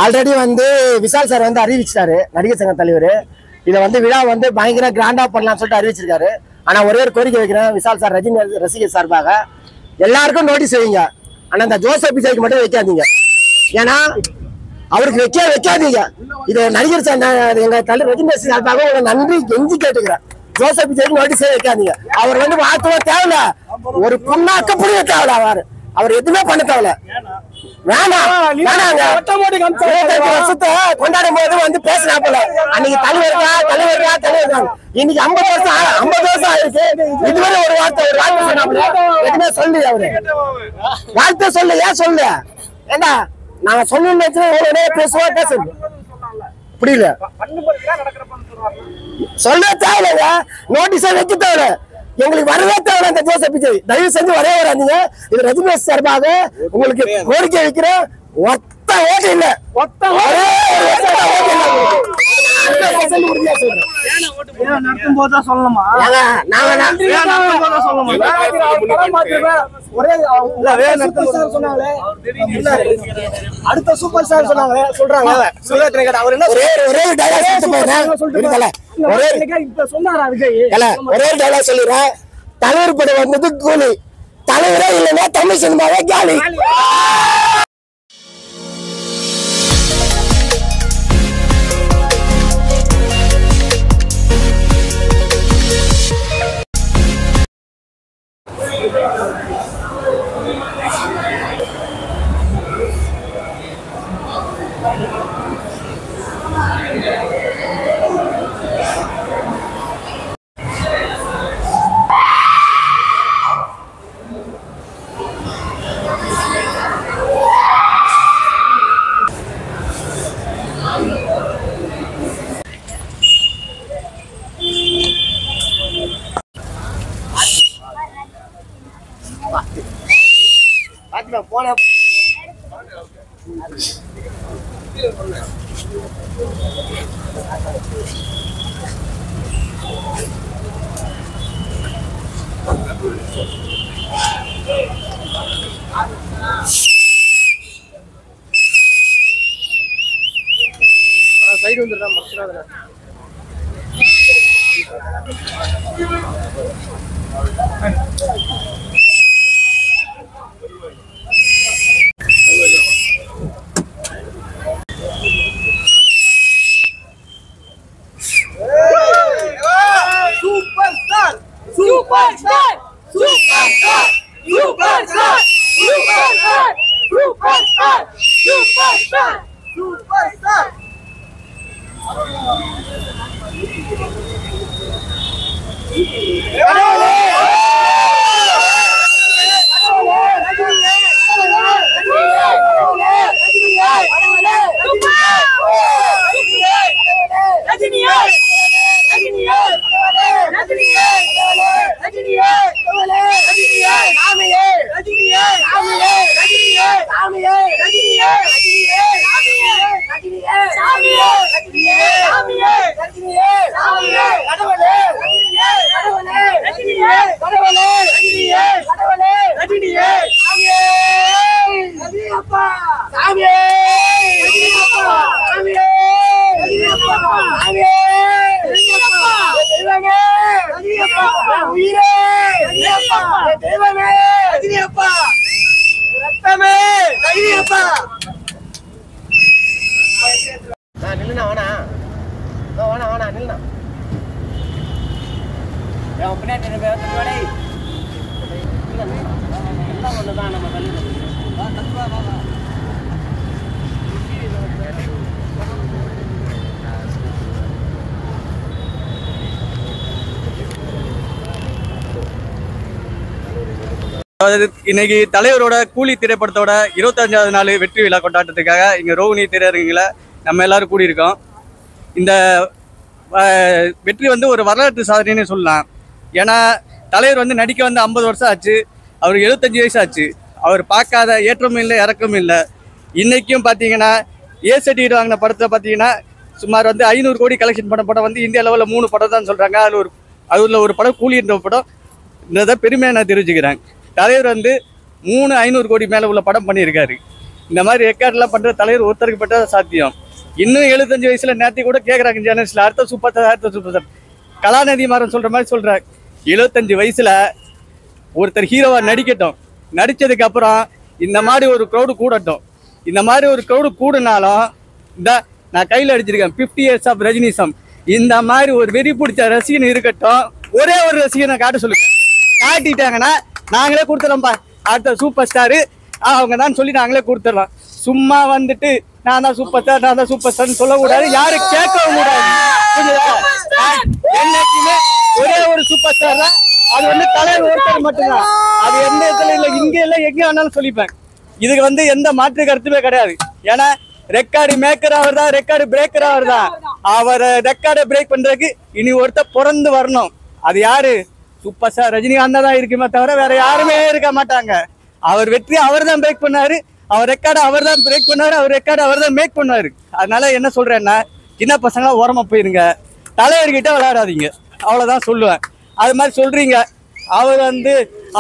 Already வந்து Vishal sir வந்து அறிவிச்சிட்டாரு, நடிகர் சங்க தலைவர். இதை வந்து விழா வந்து பயங்கர கிராண்டா பண்ணலாம்னு சொல்லிட்டு அறிவிச்சிருக்காரு. ஆனா ஒரே ஒரு கோரிக்கை வைக்கிறேன், விஷால் சார் ரஜினி ரசிகர் சார்பாக எல்லாருக்கும் நோட்டீஸ் வைங்க. ஆனா இந்த ஜோசப் விஜய்க்கு மட்டும் வைக்காதீங்க. ஏன்னா அவருக்கு வைக்காதீங்க. இது நடிகர் எங்க தலைவர் ரஜினி சார்பாக உங்க நன்றி கெஞ்சி கேட்டுக்கிறேன். ஜோசப் விஜய்க்கு நோட்டீஸே வைக்காதீங்க. அவர் வந்து வாழ்த்துவ தேவையில்ல, ஒரு புண்ணாக்க புரிய தேவையில்ல. அவர் எதுவுமே பண்ண தேவையில்ல. கொண்டாடும் போது வந்து பேசினா போல அன்னைக்கு தலைவர் இன்னைக்கு 50 வருஷம் ஆயிருக்கு. இதுவரை ஒரு வார்த்தை சொன்னாப்புல எதுவுமே சொல்லு. அவரு வாழ்த்து சொல்லு. ஏன் சொல்லு? ஏண்டா நாங்க சொல்லணும்னு பேசுவோம், பேச புரியல. சொல்ல தேவையில்லைங்க, நோட்டீஸா வைக்க தேவையில்ல. எங்களுக்கு வரவே தேவை இந்த ஜோசப் விஜய். தயவு செஞ்சு வரவே வராதீங்க. இது ரஜினி சார்பாக உங்களுக்கு கோரிக்கை வைக்கிறேன். ஒத்த ஓட்டு இல்ல, அடுத்த சூப்பர் ஸ்டார் சொன்னாங்க சொல்றாங்க. ஒரே டைலாக் சொல்லிடுறேன். தலைவர் படம் வந்தது கூலி, தலைவரே இல்லைன்னா தமிழ் சினிமாவே காலி. போன சைடு வந்துடுறா மறைச்சிடாத. இன்னைக்கு தலைவரோட கூலி திரைப்படத்தோட 25வது நாள் வெற்றி விழா கொண்டாட்டத்துக்காக இங்க ரோகிணி திரையரங்குல நம்ம எல்லாரும் கூடியிருக்கோம். இந்த வெற்றி வந்து ஒரு வரலாற்று சாதனைன்னு சொல்லலாம். ஏன்னா தலைவர் வந்து நடிக்க வந்து 50 வருஷம் ஆச்சு, அவருக்கு 75 வயசு ஆச்சு. அவர் பார்க்காத ஏற்றமும் இல்லை இறக்கமும் இல்லை. இன்னைக்கும் பார்த்தீங்கன்னா ஏ சர்டிஃபிகேட் வாங்கின படத்தை பார்த்தீங்கன்னா சுமார் வந்து 500 கோடி கலெக்ஷன் பண்ண படம் வந்து இந்தியா லெவலில் 3 படம் தான் சொல்கிறாங்க. அதில் ஒரு படம் கூலி என்ற படம் பெருமையாக நான் தெரிஞ்சுக்கிறேன். தலைவர் வந்து 500 கோடி மேலே உள்ள படம் பண்ணியிருக்காரு. இந்த மாதிரி ரெக்கார்ட்லாம் பண்ற தலைவர் ஒருத்தருக்கு பட்டா சாத்தியம். இன்னும் 75 வயசுல நேத்தி கூட கேட்கறாங்க ஜேர்னலிஸ்ட்ல, அடுத்த சூப்பர் ஸ்டார் கலாநிதி மாறன் சொல்ற மாதிரி சொல்றாங்க. 75 வயசுல ஒருத்தர் ஹீரோவா நடிக்கட்டும், நடிச்சதுக்கு அப்புறம் இந்த மாதிரி ஒரு க்ரௌடு கூடட்டும். இந்த மாதிரி ஒரு க்ரௌடு கூடுனாலும் இந்த நான் கையில் அடிச்சிருக்கேன் 50 years ஆஃப் ரஜினிசம். இந்த மாதிரி ஒரு வெறி பிடிச்ச ரசிகன் இருக்கட்டும், ஒரே ஒரு ரசிகனை காட்ட சொல்லுங்க. காட்டிட்டாங்கன்னா நாங்களே கொடுத்துடலாம்ப்பா, அடுத்த சூப்பர் ஸ்டாரு அவங்க தான் சொல்லி நாங்களே கொடுத்துடலாம். சும்மா வந்துட்டு நான் தான் சூப்பர் ஸ்டார்னு சொல்லக்கூடாது, யாரும் கேட்கவும் கூடாது. என்னைக்குமே ஒரே ஒரு சூப்பர் ஸ்டார் தான், அது வந்து தலைவர் ஒருத்தர் மட்டும்தான். அது எந்த இடத்துல இல்லை, இங்கே இல்லை, எங்கே வேணாலும் சொல்லிப்பேன். இதுக்கு எந்த மாற்று கருத்துமே கிடையாது. ஏன்னா ரெக்கார்டு மேக்கர் அவர் தான், ரெக்கார்டு பிரேக்கர் அவர் தான். அவரை ரெக்கார்டை பிரேக் பண்றதுக்கு இனி ஒருத்தர் பிறந்து வரணும். அது யாரு? சூப்பர் ஸ்டார் ரஜினிகாந்த் தான் இருக்குமே தவிர வேற யாருமே இருக்க மாட்டாங்க. அவர் வெற்றி அவர் தான் பிரேக் பண்ணாரு, அவர் ரெக்கார்டை அவர் தான் பிரேக் பண்ணாரு, அவர் ரெக்கார்டை அவர் தான் மேக் பண்ணாரு. அதனால என்ன சொல்றேன்னா, சின்ன பசங்களா ஓரமா போயிருங்க, தலைவர்கிட்ட விளையாடாதீங்க, அவ்வளவுதான் சொல்லுவேன். அது மாதிரி சொல்றீங்க,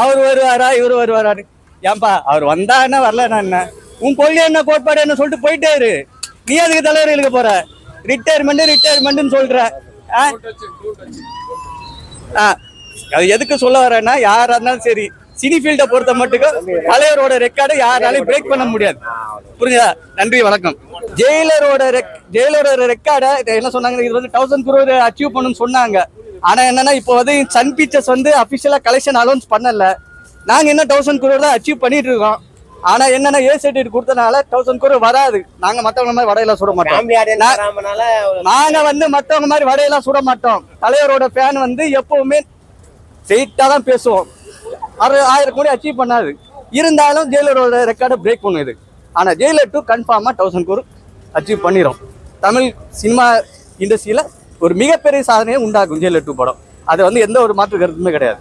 அவர் வருவாரா இவர் வருவாராரு. ஏன்பா அவர் வந்தா என்ன வரலன்னா என்ன, உன் கொள்கை என்ன கோட்பாடு என்ன சொல்லிட்டு போயிட்டே இரு. நீ அதுக்கு தலைவர்களுக்கு போற ரிட்டையர்மெண்ட் சொல்ற. அது எதுக்கு சொல்ல வரேன்னா, யாரா இருந்தாலும் சரி சினி ஃபீல்டை பொறுத்த மட்டுக்கும் தலைவரோட ரெக்கார்டை யாராலையும் பிரேக் பண்ண முடியாது. புரியுதா? நன்றி, வணக்கம். ஜெயிலரோட ரெக்கார்டை என்ன சொன்னாங்க, இது 1000 crore அச்சீவ் பண்ணணும்னு சொன்னாங்க. ஆனா என்னன்னா, இப்போ சன் பிக்சர்ஸ் அபிஷியலா கலெக்ஷன் அலௌன்ஸ் பண்ணல. நாங்க என்ன 1000 crore தான் அச்சீவ் பண்ணிட்டு இருக்கோம். ஆனா என்னன்னா, ஏ சர்டிஃபிகேட் கொடுத்தனால 1000 crore வராது. நாங்க மத்தவங்க மாதிரி வடையெல்லாம் சுட மாட்டோம். நாங்க மத்தவங்க மாதிரி வடையெல்லாம் சுட மாட்டோம். தலைவரோட ஃபேன் எப்பவுமே ஸ்ட்ரெயிட்டா தான் பேசுவோம். 1000 கோடி அச்சீவ் பண்ணாது. இருந்தாலும் ஜெயிலரோட ரெக்கார்டை பிரேக் பண்ணுது. ஆனா ஜெயிலர் 2 கன்ஃபார்மா 1000 crore அச்சீவ் பண்ணிடும். தமிழ் சினிமா இண்டஸ்ட்ரியில ஒரு மிகப்பெரிய சாதனையை உண்டாக்கும் ஜெயிலர் 2 படம். அது எந்த ஒரு மாற்று கருத்துமே கிடையாது.